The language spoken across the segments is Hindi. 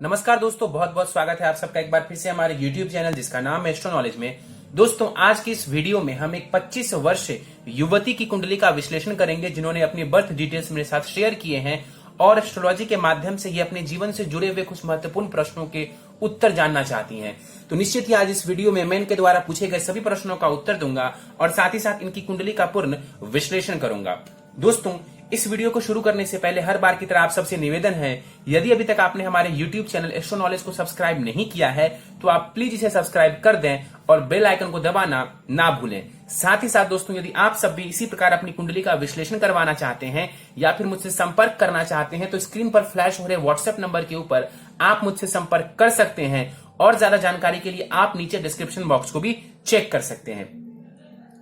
नमस्कार दोस्तों, बहुत बहुत स्वागत है आप सबका एक बार फिर से हमारे YouTube चैनल जिसका नाम है एस्ट्रो नॉलेज में। दोस्तों, आज की इस वीडियो में हम एक 25 वर्ष युवती की कुंडली का विश्लेषण करेंगे जिन्होंने अपनी बर्थ डिटेल्स मेरे साथ शेयर किए हैं और एस्ट्रोलॉजी के माध्यम से ये अपने जीवन से जुड़े हुए कुछ महत्वपूर्ण प्रश्नों के उत्तर जानना चाहती हैं। तो निश्चित ही आज इस वीडियो में मैं इनके द्वारा पूछे गए सभी प्रश्नों का उत्तर दूंगा और साथ ही साथ इनकी कुंडली का पूर्ण विश्लेषण करूंगा। दोस्तों, इस वीडियो को शुरू करने से पहले हर बार की तरह आप सबसे निवेदन है, यदि अभी तक आपने हमारे YouTube चैनल एस्ट्रो नॉलेज को सब्सक्राइब नहीं किया है तो आप प्लीज इसे सब्सक्राइब कर दें और बेल आइकन को दबाना ना भूलें। साथ ही साथ दोस्तों, यदि आप सब भी इसी प्रकार अपनी कुंडली का विश्लेषण करवाना चाहते हैं या फिर मुझसे संपर्क करना चाहते हैं तो स्क्रीन पर फ्लैश हो रहे व्हाट्सएप नंबर के ऊपर आप मुझसे संपर्क कर सकते हैं और ज्यादा जानकारी के लिए आप नीचे डिस्क्रिप्शन बॉक्स को भी चेक कर सकते हैं।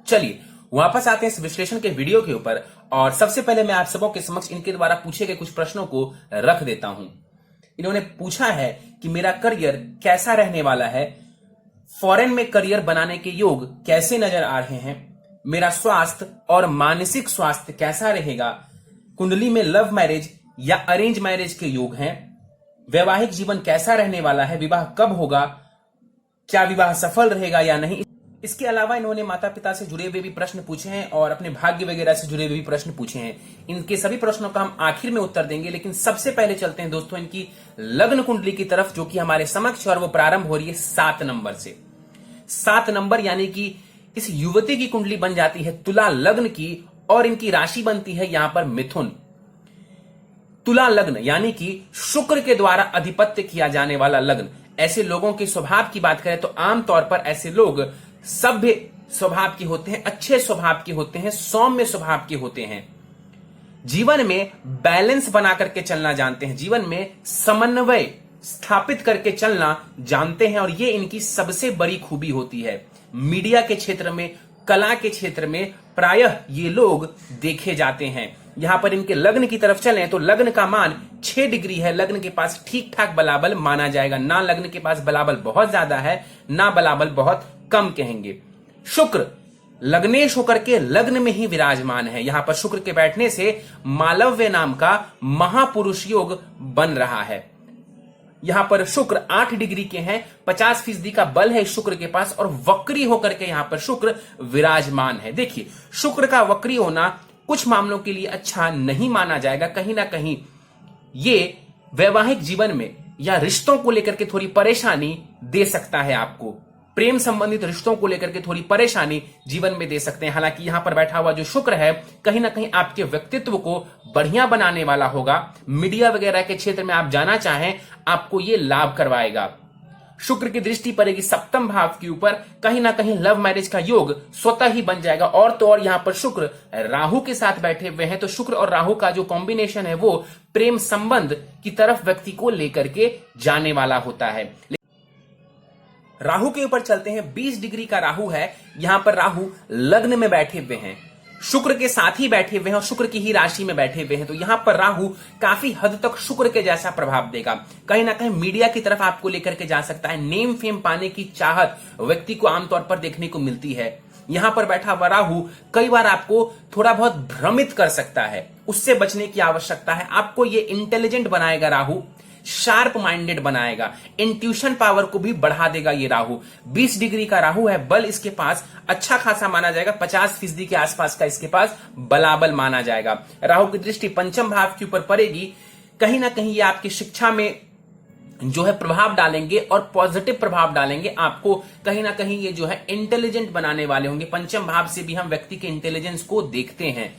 चलिए वापस आते हैं इस विश्लेषण के वीडियो के ऊपर और सबसे पहले मैं आप सबों के समक्ष इनके द्वारा पूछे गए कुछ प्रश्नों को रख देता हूं। इन्होंने पूछा है कि मेरा करियर कैसा रहने वाला है, फॉरेन में करियर बनाने के योग कैसे नजर आ रहे हैं, मेरा स्वास्थ्य और मानसिक स्वास्थ्य कैसा रहेगा, कुंडली में लव मैरिज या अरेंज मैरिज के योग हैं, वैवाहिक जीवन कैसा रहने वाला है, विवाह कब होगा, क्या विवाह सफल रहेगा या नहीं। इसके अलावा इन्होंने माता पिता से जुड़े हुए भी प्रश्न पूछे हैं और अपने भाग्य वगैरह से जुड़े हुए भी प्रश्न पूछे हैं। इनके सभी प्रश्नों का हम आखिर में उत्तर देंगे, लेकिन सबसे पहले चलते हैं दोस्तों इनकी लग्न कुंडली की तरफ जो कि हमारे समक्ष और वो प्रारंभ हो रही है 7 नंबर से। 7 नंबर यानी कि इस युवती की कुंडली बन जाती है तुला लग्न की और इनकी राशि बनती है यहां पर मिथुन। तुला लग्न यानी कि शुक्र के द्वारा अधिपत्य किया जाने वाला लग्न। ऐसे लोगों के स्वभाव की बात करें तो आमतौर पर ऐसे लोग सभ्य स्वभाव के होते हैं, अच्छे स्वभाव के होते हैं, सौम्य स्वभाव के होते हैं, जीवन में बैलेंस बना करके चलना जानते हैं, जीवन में समन्वय स्थापित करके चलना जानते हैं और ये इनकी सबसे बड़ी खूबी होती है। मीडिया के क्षेत्र में, कला के क्षेत्र में प्रायः ये लोग देखे जाते हैं। यहां पर इनके लग्न की तरफ चलें तो लग्न का मान 6 डिग्री है। लग्न के पास ठीक ठाक बलाबल माना जाएगा, ना लग्न के पास बलाबल बहुत ज्यादा है ना बलाबल बहुत कम कहेंगे। शुक्र लग्नेश होकर के लग्न में ही विराजमान है। यहां पर शुक्र के बैठने से मालव्य नाम का महापुरुष योग बन रहा है। यहां पर शुक्र 8 डिग्री के हैं, 50% का बल है शुक्र के पास और वक्री होकर के यहां पर शुक्र विराजमान है। देखिए, शुक्र का वक्री होना कुछ मामलों के लिए अच्छा नहीं माना जाएगा। कहीं ना कहीं ये वैवाहिक जीवन में या रिश्तों को लेकर के थोड़ी परेशानी दे सकता है। आपको प्रेम संबंधित रिश्तों को लेकर के थोड़ी परेशानी जीवन में दे सकते हैं। हालांकि यहां पर बैठा हुआ जो शुक्र है कहीं ना कहीं आपके व्यक्तित्व को बढ़िया बनाने वाला होगा। मीडिया वगैरह के क्षेत्र में आप जाना चाहें आपको ये लाभ करवाएगा। शुक्र की दृष्टि पड़ेगी 7वें भाव के ऊपर, कहीं ना कहीं लव मैरिज का योग स्वतः ही बन जाएगा। और तो और यहां पर शुक्र राहु के साथ बैठे हुए हैं तो शुक्र और राहु का जो कॉम्बिनेशन है वो प्रेम संबंध की तरफ व्यक्ति को लेकर के जाने वाला होता है। राहु के ऊपर चलते हैं। 20 डिग्री का राहु है। यहां पर राहु लग्न में बैठे हुए हैं, शुक्र के साथ ही बैठे हुए हैं और शुक्र की ही राशि में बैठे हुए हैं। तो यहां पर राहु काफी हद तक शुक्र के जैसा प्रभाव देगा। कहीं ना कहीं मीडिया की तरफ आपको लेकर के जा सकता है। नेम फेम पाने की चाहत व्यक्ति को आमतौर पर देखने को मिलती है। यहां पर बैठा हुआ राहु कई बार आपको थोड़ा बहुत भ्रमित कर सकता है, उससे बचने की आवश्यकता है। आपको ये इंटेलिजेंट बनाएगा राहु, शार्प माइंडेड बनाएगा, इंट्यूशन पावर को भी बढ़ा देगा ये राहु। 20 डिग्री का राहु है, बल इसके पास अच्छा खासा माना जाएगा, 50% के आसपास का इसके पास बलाबल माना जाएगा। राहु की दृष्टि 5वें भाव के ऊपर पड़ेगी। कहीं ना कहीं ये आपकी शिक्षा में जो है प्रभाव डालेंगे और पॉजिटिव प्रभाव डालेंगे। आपको कहीं ना कहीं ये जो है इंटेलिजेंट बनाने वाले होंगे। 5वें भाव से भी हम व्यक्ति के इंटेलिजेंस को देखते हैं।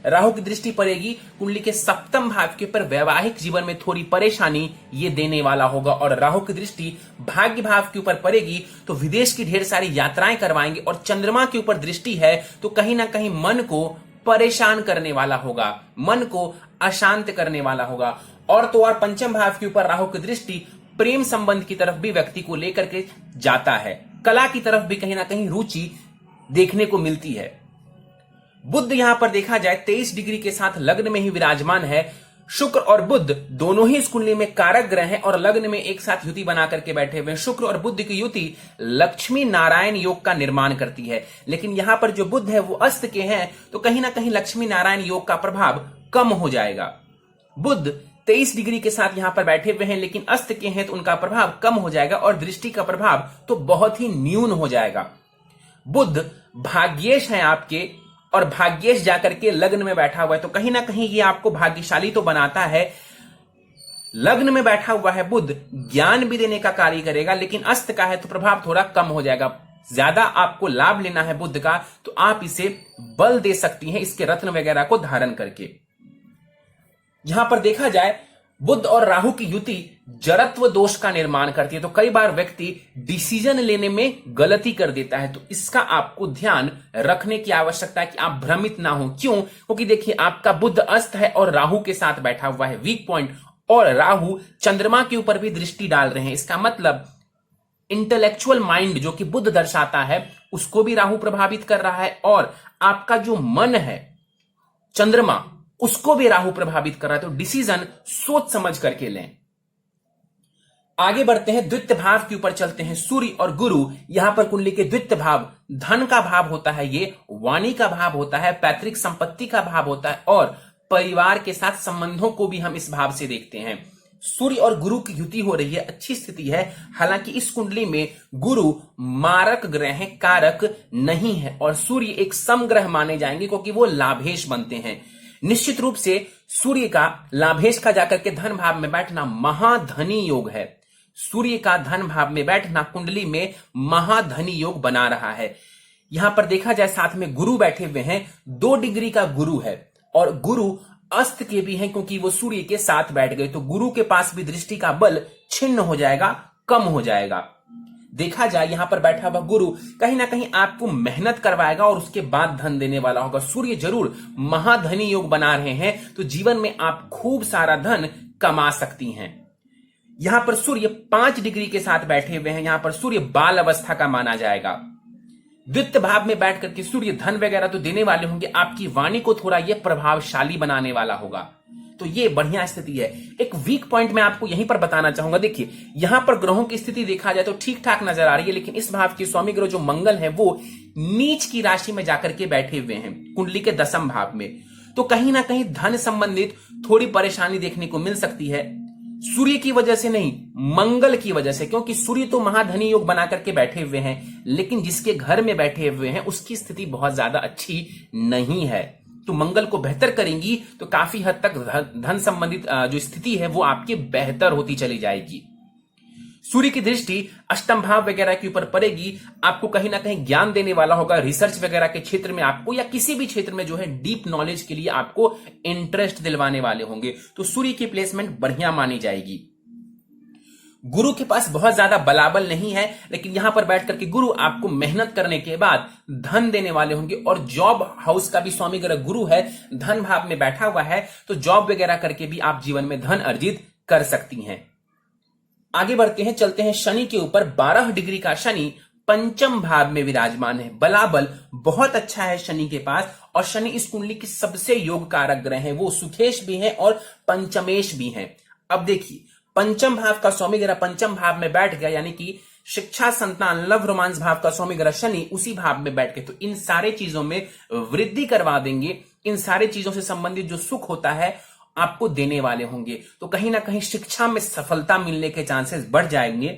राहु की दृष्टि पड़ेगी कुंडली के 7वें भाव के ऊपर, वैवाहिक जीवन में थोड़ी परेशानी ये देने वाला होगा। और राहु की दृष्टि भाग्य भाव के ऊपर पड़ेगी तो विदेश की ढेर सारी यात्राएं करवाएंगे। और चंद्रमा के ऊपर दृष्टि है तो कहीं ना कहीं मन को परेशान करने वाला होगा, मन को अशांत करने वाला होगा। और तो और 5वें भाव के ऊपर राहु की दृष्टि प्रेम संबंध की तरफ भी व्यक्ति को लेकर के जाता है। कला की तरफ भी कहीं ना कहीं रुचि देखने को मिलती है। बुध यहां पर देखा जाए 23 डिग्री के साथ लग्न में ही विराजमान है। शुक्र और बुध दोनों ही इस कुंडली में कारक ग्रह हैं और लग्न में एक साथ युति बना करके बैठे हुए हैं। शुक्र और बुध की युति लक्ष्मी नारायण योग का निर्माण करती है। लेकिन यहां पर जो बुध है वो अस्त के हैं तो कहीं ना कहीं लक्ष्मी नारायण योग का प्रभाव कम हो जाएगा। बुध 23 डिग्री के साथ यहां पर बैठे हुए हैं, लेकिन अस्त के हैं तो उनका प्रभाव कम हो जाएगा और दृष्टि का प्रभाव तो बहुत ही न्यून हो जाएगा। बुध भाग्येश है आपके, और भाग्येश जाकर के लग्न में बैठा हुआ है, तो कहीं ना कहीं ये आपको भाग्यशाली तो बनाता है। लग्न में बैठा हुआ है बुध, ज्ञान भी देने का कार्य करेगा, लेकिन अस्त का है तो प्रभाव थोड़ा कम हो जाएगा। ज्यादा आपको लाभ लेना है बुध का, तो आप इसे बल दे सकती हैं इसके रत्न वगैरह को धारण करके। यहां पर देखा जाए बुध और राहु की युति जड़त्व दोष का निर्माण करती है, तो कई बार व्यक्ति डिसीजन लेने में गलती कर देता है, तो इसका आपको ध्यान रखने की आवश्यकता है कि आप भ्रमित ना हो। क्यों? क्योंकि देखिए आपका बुध अस्त है और राहु के साथ बैठा हुआ है, वीक पॉइंट, और राहु चंद्रमा के ऊपर भी दृष्टि डाल रहे हैं। इसका मतलब इंटेलेक्चुअल माइंड जो कि बुध दर्शाता है उसको भी राहु प्रभावित कर रहा है, और आपका जो मन है चंद्रमा उसको भी राहु प्रभावित कर रहा है। तो डिसीजन सोच समझ करके लें। आगे बढ़ते हैं, द्वितीय भाव के ऊपर चलते हैं। सूर्य और गुरु, यहां पर कुंडली के द्वितीय भाव धन का भाव होता है, ये वाणी का भाव होता है, पैतृक संपत्ति का भाव होता है, और परिवार के साथ संबंधों को भी हम इस भाव से देखते हैं। सूर्य और गुरु की युति हो रही है, अच्छी स्थिति है। हालांकि इस कुंडली में गुरु मारक ग्रह है, कारक नहीं है, और सूर्य एक समग्रह माने जाएंगे क्योंकि वो लाभेश बनते हैं। निश्चित रूप से सूर्य का लाभेश का जाकर के धन भाव में बैठना महाधनी योग है। सूर्य का धन भाव में बैठना कुंडली में महाधनी योग बना रहा है। यहां पर देखा जाए साथ में गुरु बैठे हुए हैं, 2 डिग्री का गुरु है, और गुरु अस्त के भी हैं क्योंकि वो सूर्य के साथ बैठ गए, तो गुरु के पास भी दृष्टि का बल छिन्न हो जाएगा, कम हो जाएगा। देखा जाए यहां पर बैठा हुआ गुरु कहीं ना कहीं आपको मेहनत करवाएगा और उसके बाद धन देने वाला होगा। सूर्य जरूर महाधनी योग बना रहे हैं, तो जीवन में आप खूब सारा धन कमा सकती हैं। यहां पर सूर्य 5 डिग्री के साथ बैठे हुए हैं, यहां पर सूर्य बाल अवस्था का माना जाएगा। द्वितीय भाव में बैठ करके सूर्य धन वगैरह तो देने वाले होंगे, आपकी वाणी को थोड़ा यह प्रभावशाली बनाने वाला होगा, तो ये बढ़िया स्थिति है। एक वीक पॉइंट मैं आपको यहीं पर बताना चाहूंगा। देखिए यहां पर ग्रहों की स्थिति देखा जाए तो ठीक ठाक नजर आ रही है, लेकिन इस भाव के स्वामी ग्रह जो मंगल है वो नीच की राशि में जाकर के बैठे हुए हैं कुंडली के 10वें भाव में, तो कहीं ना कहीं धन संबंधित थोड़ी परेशानी देखने को मिल सकती है। सूर्य की वजह से नहीं, मंगल की वजह से, क्योंकि सूर्य तो महाधनी योग बना करके बैठे हुए हैं, लेकिन जिसके घर में बैठे हुए हैं उसकी स्थिति बहुत ज्यादा अच्छी नहीं है। तो मंगल को बेहतर करेंगी तो काफी हद तक धन संबंधित जो स्थिति है वो आपकी बेहतर होती चली जाएगी। सूर्य की दृष्टि अष्टम भाव वगैरह के ऊपर पड़ेगी, आपको कहीं ना कहीं ज्ञान देने वाला होगा। रिसर्च वगैरह के क्षेत्र में आपको या किसी भी क्षेत्र में जो है डीप नॉलेज के लिए आपको इंटरेस्ट दिलवाने वाले होंगे, तो सूर्य की प्लेसमेंट बढ़िया मानी जाएगी। गुरु के पास बहुत ज्यादा बलाबल नहीं है, लेकिन यहां पर बैठ करके गुरु आपको मेहनत करने के बाद धन देने वाले होंगे, और जॉब हाउस का भी स्वामी ग्रह गुरु है, धन भाव में बैठा हुआ है, तो जॉब वगैरह करके भी आप जीवन में धन अर्जित कर सकती हैं। आगे बढ़ते हैं, चलते हैं शनि के ऊपर। 12 डिग्री का शनि पंचम भाव में विराजमान है, बलाबल बहुत अच्छा है शनि के पास, और शनि इस कुंडली की सबसे योग कारक ग्रह है, वो सुखेश भी है और पंचमेश भी है। अब देखिए पंचम भाव का स्वामी ग्रह पंचम भाव में बैठ गया, यानी कि शिक्षा, संतान, लव, रोमांस भाव का स्वामी ग्रह शनि उसी भाव में बैठ गए, तो इन सारे चीजों में वृद्धि करवा देंगे। इन सारे चीजों से संबंधित जो सुख होता है आपको देने वाले होंगे, तो कहीं ना कहीं शिक्षा में सफलता मिलने के चांसेस बढ़ जाएंगे।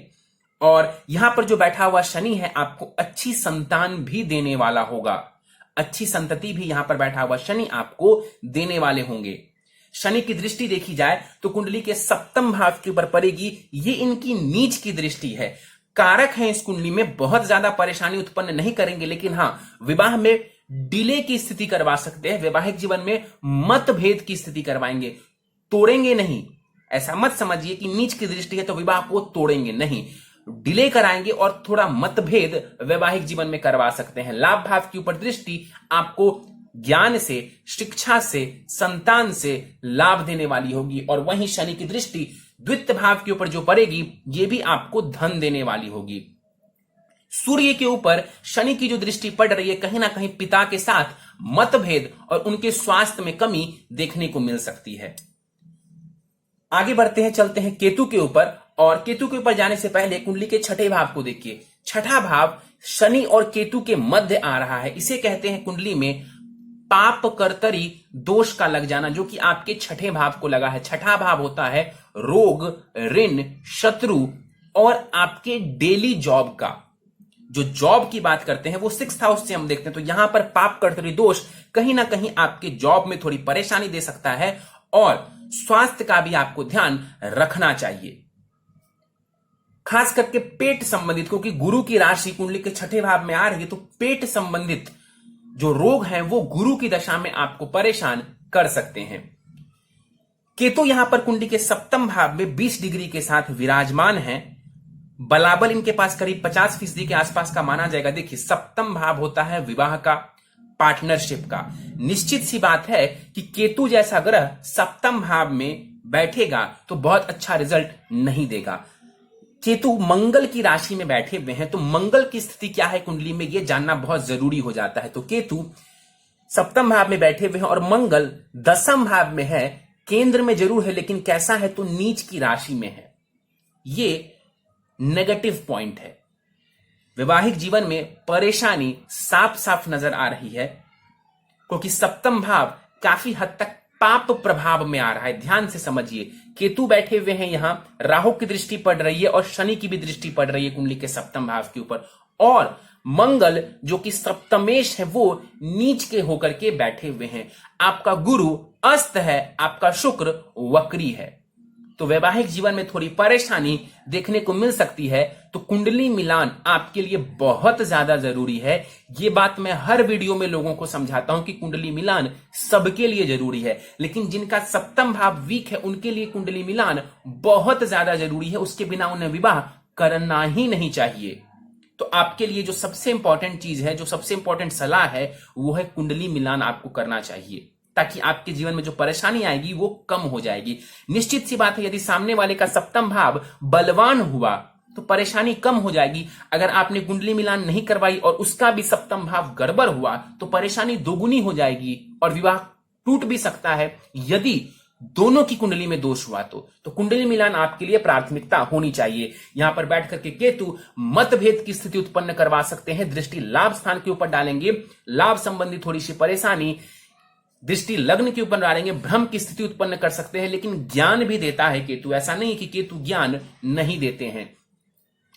और यहां पर जो बैठा हुआ शनि है आपको अच्छी संतान भी देने वाला होगा, अच्छी संतति भी यहां पर बैठा हुआ शनि आपको देने वाले होंगे। शनि की दृष्टि देखी जाए तो कुंडली के 7वें भाव के ऊपर पड़ेगी, ये इनकी नीच की दृष्टि है। कारक है इस कुंडली में, बहुत ज्यादा परेशानी उत्पन्न नहीं करेंगे, लेकिन हाँ विवाह में डिले की स्थिति करवा सकते हैं, वैवाहिक जीवन में मतभेद की स्थिति करवाएंगे, तोड़ेंगे नहीं। ऐसा मत समझिए कि नीच की दृष्टि है तो विवाह को तोड़ेंगे, नहीं, डिले कराएंगे और थोड़ा मतभेद वैवाहिक जीवन में करवा सकते हैं। लाभ भाव के ऊपर दृष्टि आपको ज्ञान से, शिक्षा से, संतान से लाभ देने वाली होगी, और वहीं शनि की दृष्टि द्वितीय भाव के ऊपर जो पड़ेगी ये भी आपको धन देने वाली होगी। सूर्य के ऊपर शनि की जो दृष्टि पड़ रही है, कहीं ना कहीं पिता के साथ मतभेद और उनके स्वास्थ्य में कमी देखने को मिल सकती है। आगे बढ़ते हैं, चलते हैं केतु के ऊपर, और केतु के ऊपर जाने से पहले कुंडली के 6ठे भाव को देखिए। 6ठा भाव शनि और केतु के मध्य आ रहा है, इसे कहते हैं कुंडली में पाप कर्तरी दोष का लग जाना, जो कि आपके छठे भाव को लगा है। छठा भाव होता है रोग, ऋण, शत्रु और आपके डेली जॉब का। जो जॉब की बात करते हैं वो 6th हाउस से हम देखते हैं, तो यहां पर पाप कर्तरी दोष कहीं ना कहीं आपके जॉब में थोड़ी परेशानी दे सकता है और स्वास्थ्य का भी आपको ध्यान रखना चाहिए, खास करके पेट संबंधित, क्योंकि गुरु की राशि कुंडली के छठे भाव में आ रही है, तो पेट संबंधित जो रोग हैं वो गुरु की दशा में आपको परेशान कर सकते हैं। केतु यहां पर कुंडली के सप्तम भाव में 20 डिग्री के साथ विराजमान है। बलाबल इनके पास करीब 50% के आसपास का माना जाएगा। देखिए, सप्तम भाव होता है विवाह का, पार्टनरशिप का। निश्चित सी बात है कि केतु जैसा ग्रह सप्तम भाव में बैठेगा तो बहुत अच्छा रिजल्ट नहीं देगा। केतु मंगल की राशि में बैठे हुए हैं, तो मंगल की स्थिति क्या है कुंडली में यह जानना बहुत जरूरी हो जाता है। तो केतु सप्तम भाव में बैठे हुए हैं और मंगल दसम भाव में है, केंद्र में जरूर है लेकिन कैसा है तो नीच की राशि में है। ये नेगेटिव पॉइंट है। वैवाहिक जीवन में परेशानी साफ साफ नजर आ रही है, क्योंकि सप्तम भाव काफी हद तक पाप प्रभाव में आ रहा है। ध्यान से समझिए, केतु बैठे हुए हैं यहां, राहु की दृष्टि पड़ रही है और शनि की भी दृष्टि पड़ रही है कुंडली के सप्तम भाव के ऊपर, और मंगल जो कि सप्तमेश है वो नीच के होकर के बैठे हुए हैं। आपका गुरु अस्त है, आपका शुक्र वक्री है, तो वैवाहिक जीवन में थोड़ी परेशानी देखने को मिल सकती है। तो कुंडली मिलान आपके लिए बहुत ज्यादा जरूरी है। ये बात मैं हर वीडियो में लोगों को समझाता हूं कि कुंडली मिलान सबके लिए जरूरी है, लेकिन जिनका सप्तम भाव वीक है उनके लिए कुंडली मिलान बहुत ज्यादा जरूरी है। उसके बिना उन्हें विवाह करना ही नहीं चाहिए। तो आपके लिए जो सबसे इंपॉर्टेंट चीज है, जो सबसे इंपॉर्टेंट सलाह है, वो है कुंडली मिलान आपको करना चाहिए, ताकि आपके जीवन में जो परेशानी आएगी वो कम हो जाएगी। निश्चित सी बात है, यदि सामने वाले का सप्तम भाव बलवान हुआ तो परेशानी कम हो जाएगी। अगर आपने कुंडली मिलान नहीं करवाई और उसका भी सप्तम भाव गड़बड़ हुआ तो परेशानी दोगुनी हो जाएगी और विवाह टूट भी सकता है यदि दोनों की कुंडली में दोष हुआ तो कुंडली मिलान आपके लिए प्राथमिकता होनी चाहिए। यहां पर बैठ करके केतु मतभेद की स्थिति उत्पन्न करवा सकते हैं। दृष्टि लाभ स्थान के ऊपर डालेंगे, लाभ संबंधी थोड़ी सी परेशानी, दृष्टि लग्न के ऊपर डालेंगे, भ्रम की स्थिति उत्पन्न कर सकते हैं। लेकिन ज्ञान भी देता है केतु, ऐसा नहीं कि केतु ज्ञान नहीं देते हैं।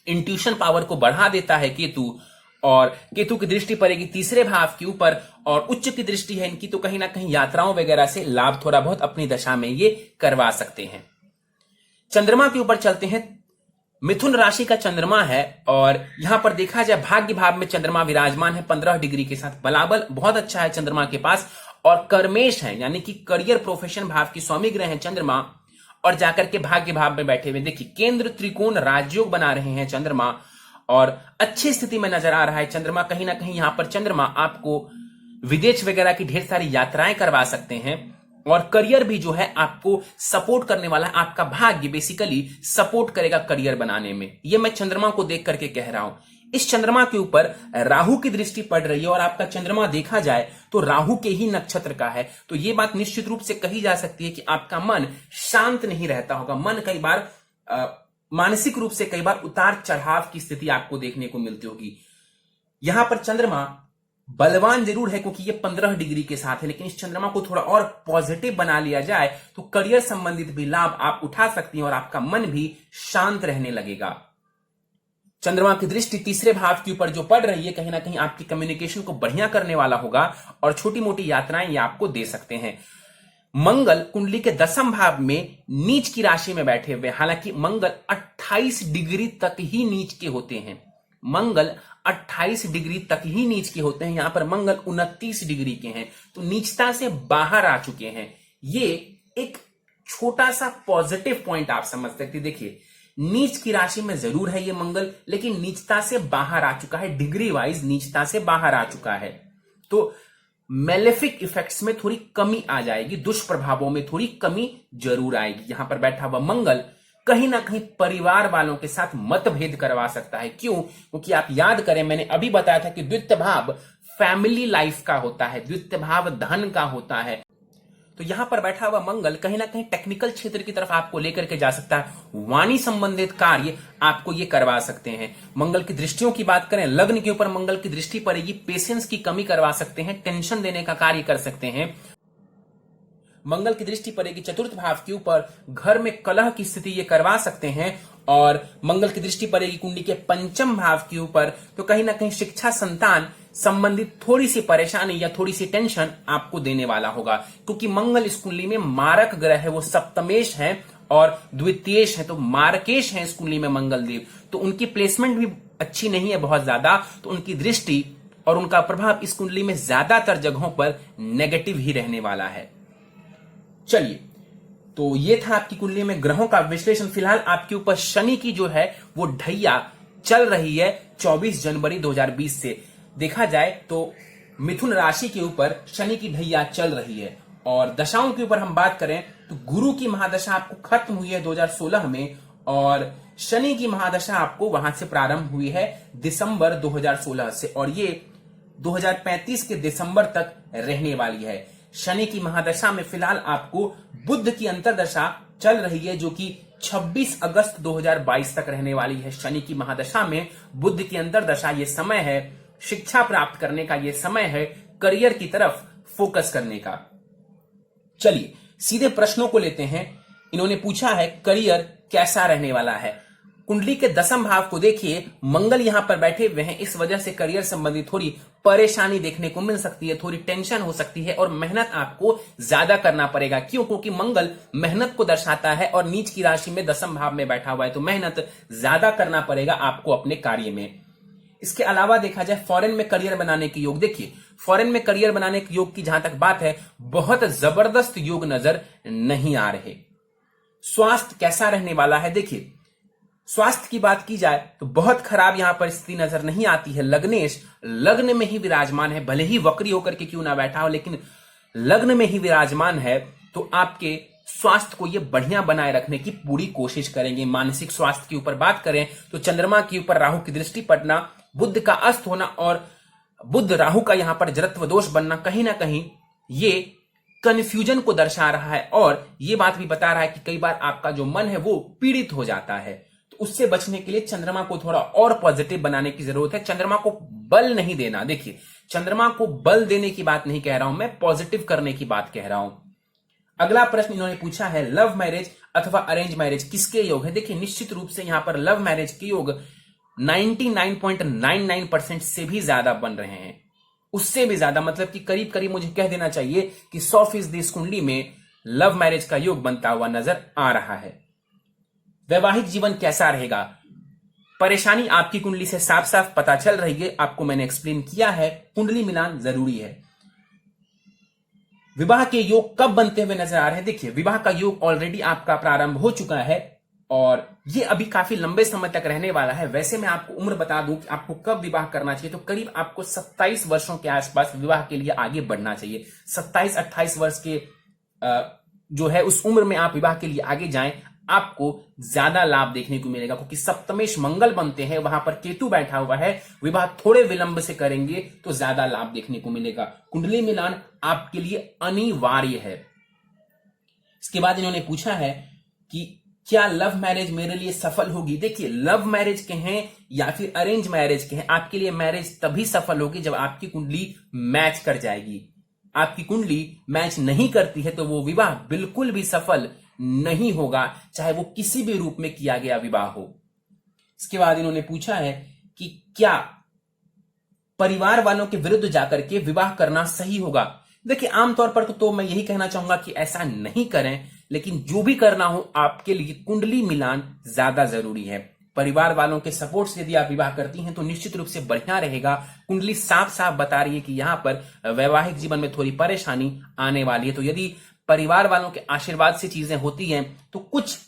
इंट्यूशन पावर को बढ़ा देता है केतु, और केतु की दृष्टि पड़ेगी तीसरे भाव के ऊपर और उच्च की दृष्टि है इनकी, तो कहीं ना कहीं यात्राओं वगैरह से लाभ थोड़ा बहुत अपनी दशा में ये करवा सकते हैं। चंद्रमा के ऊपर चलते हैं। मिथुन राशि का चंद्रमा है और यहां पर देखा जाए भाग्य भाव में चंद्रमा विराजमान है 15 डिग्री के साथ। बलाबल बहुत अच्छा है चंद्रमा के पास, और कर्मेश है यानी कि करियर प्रोफेशन भाव की स्वामी ग्रह है चंद्रमा, और जाकर के भाग्य भाव में बैठे हुए। देखिए, केंद्र त्रिकोण राजयोग बना रहे हैं चंद्रमा और अच्छी स्थिति में नजर आ रहा है चंद्रमा। कहीं ना कहीं यहां पर चंद्रमा आपको विदेश वगैरह की ढेर सारी यात्राएं करवा सकते हैं, और करियर भी जो है आपको सपोर्ट करने वाला है। आपका भाग्य बेसिकली सपोर्ट करेगा करियर बनाने में। यह मैं चंद्रमा को देख करके कह रहा हूं। इस चंद्रमा के ऊपर राहु की दृष्टि पड़ रही है और आपका चंद्रमा देखा जाए तो राहु के ही नक्षत्र का है, तो यह बात निश्चित रूप से कही जा सकती है कि आपका मन शांत नहीं रहता होगा। मन कई बार मानसिक रूप से कई बार उतार चढ़ाव की स्थिति आपको देखने को मिलती होगी। यहां पर चंद्रमा बलवान जरूर है क्योंकि ये 15 डिग्री के साथ है, लेकिन इस चंद्रमा को थोड़ा और पॉजिटिव बना लिया जाए तो करियर संबंधित भी लाभ आप उठा सकती हैं और आपका मन भी शांत रहने लगेगा। चंद्रमा की दृष्टि तीसरे भाव के ऊपर जो पड़ रही है, कहीं ना कहीं आपकी कम्युनिकेशन को बढ़िया करने वाला होगा और छोटी मोटी यात्राएं ये आपको दे सकते हैं। मंगल कुंडली के दसम भाव में नीच की राशि में बैठे हुए, हालांकि मंगल 28 डिग्री तक ही नीच के होते हैं। मंगल 28 डिग्री तक ही नीच के होते हैं, यहां पर मंगल 29 डिग्री के हैं, तो नीचता से बाहर आ चुके हैं। ये एक छोटा सा पॉजिटिव पॉइंट आप समझ सकते। देखिए, नीच की राशि में जरूर है ये मंगल, लेकिन नीचता से बाहर आ चुका है, डिग्री वाइज नीचता से बाहर आ चुका है, तो मेलेफिक इफेक्ट्स में थोड़ी कमी आ जाएगी, दुष्प्रभावों में थोड़ी कमी जरूर आएगी। यहां पर बैठा हुआ मंगल कहीं ना कहीं परिवार वालों के साथ मतभेद करवा सकता है। क्यों? क्योंकि आप याद करें, मैंने अभी बताया था कि द्वितीय भाव फैमिली लाइफ का होता है, द्वितीय भाव धन का होता है, तो यहां पर बैठा हुआ मंगल कहीं ना कहीं टेक्निकल क्षेत्र की तरफ आपको लेकर के जा सकता है, वाणी संबंधित कार्य आपको ये करवा सकते हैं। मंगल की दृष्टियों की बात करें, लग्न के ऊपर मंगल की दृष्टि पड़ेगी, पेशेंस की कमी करवा सकते हैं, टेंशन देने का कार्य कर सकते हैं। मंगल की दृष्टि पड़ेगी चतुर्थ भाव के ऊपर, घर में कलह की स्थिति ये करवा सकते हैं। और मंगल की दृष्टि पड़ेगी कुंडली के पंचम भाव के ऊपर, तो कहीं ना कहीं शिक्षा संतान संबंधित थोड़ी सी परेशानी या थोड़ी सी टेंशन आपको देने वाला होगा, क्योंकि मंगल इस कुंडली में मारक ग्रह है, वो सप्तमेश है और द्वितीयेश है, तो मारकेश है इस कुंडली में मंगल देव। तो उनकी प्लेसमेंट भी अच्छी नहीं है बहुत ज्यादा, तो उनकी दृष्टि और उनका प्रभाव इस कुंडली में ज्यादातर जगहों पर नेगेटिव ही रहने वाला है। चलिए, तो ये था आपकी कुंडली में ग्रहों का विश्लेषण। फिलहाल आपके ऊपर शनि की जो है वो ढैया चल रही है 24 जनवरी 2020 से। देखा जाए तो मिथुन राशि के ऊपर शनि की ढैया चल रही है। और दशाओं के ऊपर हम बात करें तो गुरु की महादशा आपको खत्म हुई है 2016 में, और शनि की महादशा आपको वहां से प्रारंभ हुई है दिसंबर 2016 से, और ये 2035 के दिसंबर तक रहने वाली है। शनि की महादशा में फिलहाल आपको बुध की अंतरदशा चल रही है, जो कि 26 अगस्त 2022 तक रहने वाली है। शनि की महादशा में बुध की अंतरदशा, ये समय है शिक्षा प्राप्त करने का, ये समय है करियर की तरफ फोकस करने का। चलिए सीधे प्रश्नों को लेते हैं। इन्होंने पूछा है करियर कैसा रहने वाला है। कुंडली के दसम भाव को देखिए, मंगल यहां पर बैठे हुए हैं, इस वजह से करियर संबंधी थोड़ी परेशानी देखने को मिल सकती है, थोड़ी टेंशन हो सकती है और मेहनत आपको ज्यादा करना पड़ेगा। क्यों? क्योंकि मंगल मेहनत को दर्शाता है और नीच की राशि में दसम भाव में बैठा हुआ है, तो मेहनत ज्यादा करना पड़ेगा आपको अपने कार्य में। इसके अलावा देखा जाए फॉरेन में करियर बनाने के योग, देखिए फॉरेन में करियर बनाने के योग की जहां तक बात है, बहुत जबरदस्त योग नजर नहीं आ रहे। स्वास्थ्य कैसा रहने वाला है, देखिए स्वास्थ्य की बात की जाए तो बहुत खराब यहां पर स्थिति नजर नहीं आती है। लग्नेश लग्न में ही विराजमान है, भले ही वक्री होकर के क्यों ना बैठा हो, लेकिन लग्न में ही विराजमान है, तो आपके स्वास्थ्य को ये बढ़िया बनाए रखने की पूरी कोशिश करेंगे। मानसिक स्वास्थ्य के ऊपर बात करें तो चंद्रमा के ऊपर राहु की दृष्टि पड़ना, बुध का अस्त होना और बुध राहु का यहां पर जड़त्व दोष बनना कहीं ना कहीं ये कंफ्यूजन को दर्शा रहा है, और ये बात भी बता रहा है कि कई बार आपका जो मन है वो पीड़ित हो जाता है। तो उससे बचने के लिए चंद्रमा को थोड़ा और पॉजिटिव बनाने की जरूरत है। चंद्रमा को बल नहीं देना, देखिए चंद्रमा को बल देने की बात नहीं कह रहा हूं मैं, पॉजिटिव करने की बात कह रहा हूं। अगला प्रश्न इन्होंने पूछा है लव मैरिज अथवा अरेंज मैरिज किसके योग है। देखिए निश्चित रूप से यहां पर लव मैरिज के योग 99.99% से भी ज्यादा बन रहे हैं, उससे भी ज्यादा, मतलब कि करीब करीब मुझे कह देना चाहिए कि 100% इस कुंडली में लव मैरिज का योग बनता हुआ नजर आ रहा है। वैवाहिक जीवन कैसा रहेगा, परेशानी आपकी कुंडली से साफ साफ पता चल रही है, आपको मैंने एक्सप्लेन किया है, कुंडली मिलान जरूरी है। विवाह के योग कब बनते हुए नजर आ रहे हैं, देखिए विवाह का योग ऑलरेडी आपका प्रारंभ हो चुका है और ये अभी काफी लंबे समय तक रहने वाला है। वैसे मैं आपको उम्र बता दूं कि आपको कब विवाह करना चाहिए, तो करीब आपको 27 वर्षों के आसपास विवाह के लिए आगे बढ़ना चाहिए। 27-28 वर्ष के जो है उस उम्र में आप विवाह के लिए आगे जाएं, आपको ज्यादा लाभ देखने को मिलेगा, क्योंकि सप्तमेश मंगल बनते हैं, वहां पर केतु बैठा हुआ है। विवाह थोड़े विलंब से करेंगे तो ज्यादा लाभ देखने को मिलेगा। कुंडली मिलान आपके लिए अनिवार्य है। इसके बाद इन्होंने पूछा है कि क्या लव मैरिज मेरे लिए सफल होगी। देखिए लव मैरिज के हैं या फिर अरेंज मैरिज के हैं, आपके लिए मैरिज तभी सफल होगी जब आपकी कुंडली मैच कर जाएगी। आपकी कुंडली मैच नहीं करती है तो वो विवाह बिल्कुल भी सफल नहीं होगा, चाहे वो किसी भी रूप में किया गया विवाह हो। इसके बाद इन्होंने पूछा है कि क्या परिवार वालों के विरुद्ध जाकर के विवाह करना सही होगा। देखिए आमतौर पर तो मैं यही कहना चाहूंगा कि ऐसा नहीं करें, लेकिन जो भी करना हो आपके लिए कुंडली मिलान ज्यादा जरूरी है। परिवार वालों के सपोर्ट से यदि आप विवाह करती हैं तो निश्चित रूप से बढ़िया रहेगा। कुंडली साफ साफ बता रही है कि यहां पर वैवाहिक जीवन में थोड़ी परेशानी आने वाली है, तो यदि परिवार वालों के आशीर्वाद से चीजें होती हैं तो कुछ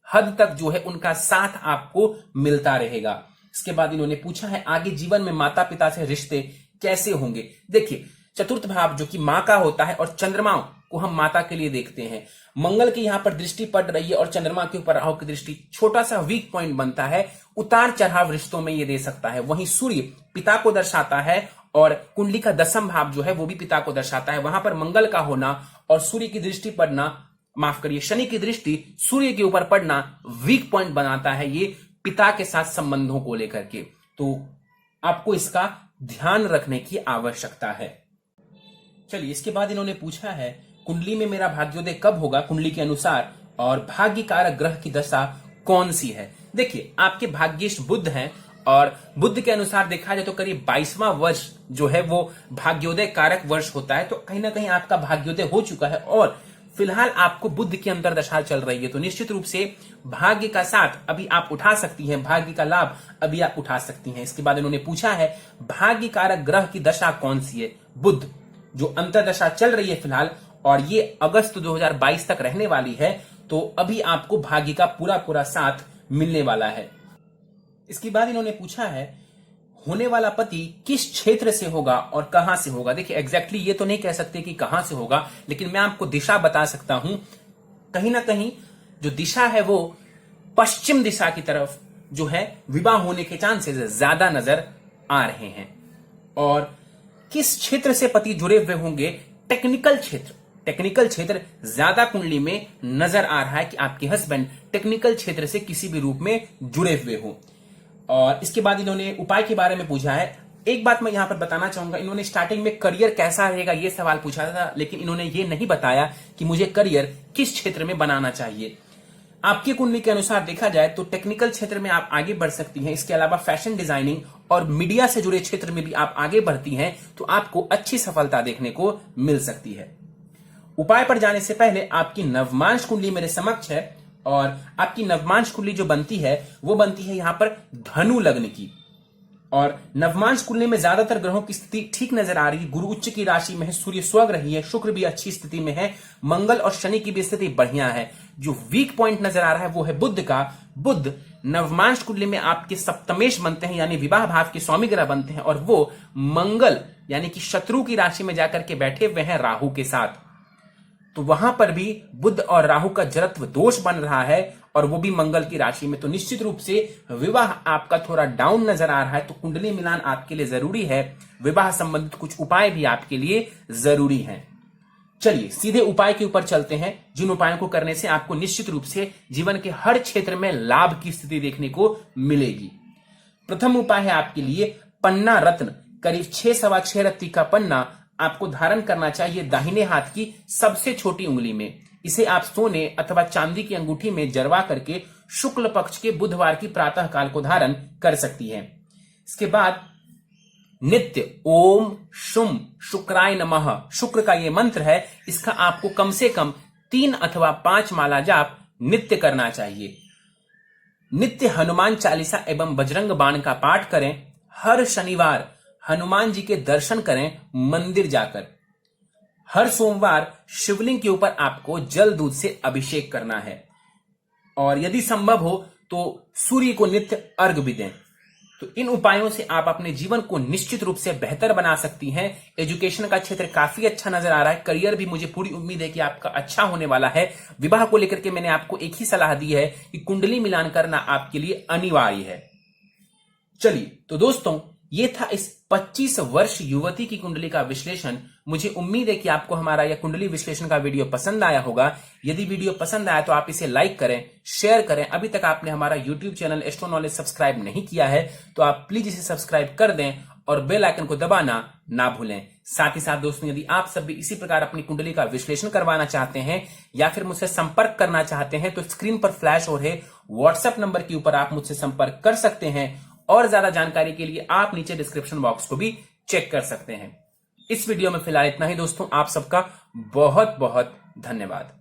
हद तक जो है उनका साथ आपको मिलता रहेगा। इसके बाद इन्होंने पूछा है आगे जीवन में माता पिता से रिश्ते कैसे होंगे। देखिए चतुर्थ भाव जो कि मां का होता है और चंद्रमा को हम माता के लिए देखते हैं। मंगल की यहां पर दृष्टि पड़ रही है और चंद्रमा के ऊपर राहु की दृष्टि, छोटा सा वीक पॉइंट बनता है, उतार चढ़ाव रिश्तों में ये दे सकता है। वहीं सूर्य पिता को दर्शाता है और कुंडली का दसम भाव जो है वो भी पिता को दर्शाता है। वहां पर मंगल का होना और सूर्य की दृष्टि पड़ना, माफ करिए, शनि की दृष्टि सूर्य के ऊपर पड़ना वीक पॉइंट बनाता है, ये पिता के साथ संबंधों को लेकर के। तो आपको इसका ध्यान रखने की आवश्यकता है। चलिए, इसके बाद इन्होंने पूछा है कुंडली में मेरा भाग्योदय कब होगा कुंडली के अनुसार, और भाग्य कारक ग्रह की दशा कौन सी है। देखिए, आपके भाग्येश बुध हैं और बुध के अनुसार देखा जाए तो करीब 22वां वर्ष जो है वो भाग्योदय कारक वर्ष होता है। तो कहीं ना कहीं आपका भाग्योदय हो चुका है और फिलहाल आपको बुध की अंतरदशा चल रही है। तो निश्चित रूप से भाग्य का साथ अभी आप उठा सकती हैं, भाग्य का लाभ अभी आप उठा सकती हैं। इसके बाद इन्होंने पूछा है भाग्य कारक ग्रह की दशा कौन सी है। बुध जो अंतरदशा चल रही है फिलहाल, और ये अगस्त 2022 तक रहने वाली है, तो अभी आपको भाग्य का पूरा पूरा साथ मिलने वाला है। इसके बाद इन्होंने पूछा है होने वाला पति किस क्षेत्र से होगा और कहां से होगा। देखिए, एग्जैक्टली ये तो नहीं कह सकते कि कहां से होगा, लेकिन मैं आपको दिशा बता सकता हूं। कहीं ना कहीं जो दिशा है वो पश्चिम दिशा की तरफ जो है विवाह होने के चांसेस ज्यादा नजर आ रहे हैं। और किस क्षेत्र से पति जुड़े हुए होंगे, टेक्निकल क्षेत्र ज्यादा कुंडली में नजर आ रहा है कि आपके हस्बैंड टेक्निकल क्षेत्र से किसी भी रूप में जुड़े हुए हो। और इसके बाद इन्होंने उपाय के बारे में पूछा है। एक बात मैं यहां पर बताना चाहूंगा, इन्होंने स्टार्टिंग में करियर कैसा रहेगा ये सवाल पूछा था, लेकिन इन्होंने ये नहीं बताया कि मुझे करियर किस क्षेत्र में बनाना चाहिए। आपकी कुंडली के अनुसार देखा जाए तो टेक्निकल क्षेत्र में आप आगे बढ़ सकती हैं। इसके अलावा फैशन डिजाइनिंग और मीडिया से जुड़े क्षेत्र में भी आप आगे बढ़ती हैं, तो आपको अच्छी सफलता देखने को मिल सकती है। उपाय पर जाने से पहले आपकी नवमांश कुंडली मेरे समक्ष है, और आपकी नवमांश कुंडली जो बनती है वो बनती है यहां पर धनु लग्न की। और नवमांश कुंडली में ज्यादातर ग्रहों की स्थिति ठीक नजर आ रही है। गुरु उच्च की राशि में है, सूर्य स्वग्रह ही है, शुक्र भी अच्छी स्थिति में है, मंगल और शनि की भी स्थिति बढ़िया है। जो वीक पॉइंट नजर आ रहा है वो है बुध का। बुध नवमांश कुंडली में आपके सप्तमेश बनते हैं, यानी विवाह भाव के स्वामी ग्रह बनते हैं, और वो मंगल यानी कि शत्रु की राशि में जाकर के बैठे हुए हैं राहु के साथ। तो वहां पर भी बुध और राहु का जड़त्व दोष बन रहा है, और वो भी मंगल की राशि में। तो निश्चित रूप से विवाह आपका थोड़ा डाउन नजर आ रहा है, तो कुंडली मिलान आपके लिए जरूरी है। विवाह संबंधित कुछ उपाय भी आपके लिए जरूरी हैं। चलिए सीधे उपाय के ऊपर चलते हैं, जिन उपायों को करने से आपको निश्चित रूप से जीवन के हर क्षेत्र में लाभ की स्थिति देखने को मिलेगी। प्रथम उपाय है आपके लिए पन्ना रत्न, करीब 6.25 रत्ती का पन्ना आपको धारण करना चाहिए दाहिने हाथ की सबसे छोटी उंगली में। इसे आप सोने अथवा चांदी की अंगूठी में जरवा करके शुक्ल पक्ष के बुधवार की प्रातः काल को धारण कर सकती है। इसके बाद नित्य ओम शुम शुक्राय नमः, शुक्र का ये मंत्र है, इसका आपको कम से कम 3 अथवा 5 माला जाप नित्य करना चाहिए। नित्य हनुमान चालीसा एवं बजरंग बाण का पाठ करें। हर शनिवार हनुमान जी के दर्शन करें मंदिर जाकर। हर सोमवार शिवलिंग के ऊपर आपको जल दूध से अभिषेक करना है, और यदि संभव हो तो सूर्य को नित्य अर्घ भी दें। तो इन उपायों से आप अपने जीवन को निश्चित रूप से बेहतर बना सकती हैं। एजुकेशन का क्षेत्र काफी अच्छा नजर आ रहा है, करियर भी मुझे पूरी उम्मीद है कि आपका अच्छा होने वाला है। विवाह को लेकर के मैंने आपको एक ही सलाह दी है कि कुंडली मिलान करना आपके लिए अनिवार्य है। चलिए तो दोस्तों, ये था इस 25 वर्ष युवती की कुंडली का विश्लेषण। मुझे उम्मीद है कि आपको हमारा यह कुंडली विश्लेषण का वीडियो पसंद आया होगा। यदि वीडियो पसंद आया तो आप इसे लाइक करें, शेयर करें। अभी तक आपने हमारा YouTube channel astro knowledge subscribe नहीं किया है तो आप प्लीज इसे सब्सक्राइब कर दें और बेल आइकन को दबाना ना भूलें। साथ ही साथ दोस्तों, यदि आप सब भी इसी प्रकार अपनी कुंडली का विश्लेषण करवाना चाहते हैं या फिर मुझसे संपर्क करना चाहते हैं, तो स्क्रीन पर फ्लैश हो रहे व्हाट्सएप नंबर के ऊपर आप मुझसे संपर्क कर सकते हैं। और ज्यादा जानकारी के लिए आप नीचे डिस्क्रिप्शन बॉक्स को भी चेक कर सकते हैं। इस वीडियो में फिलहाल इतना ही दोस्तों। आप सबका बहुत बहुत धन्यवाद।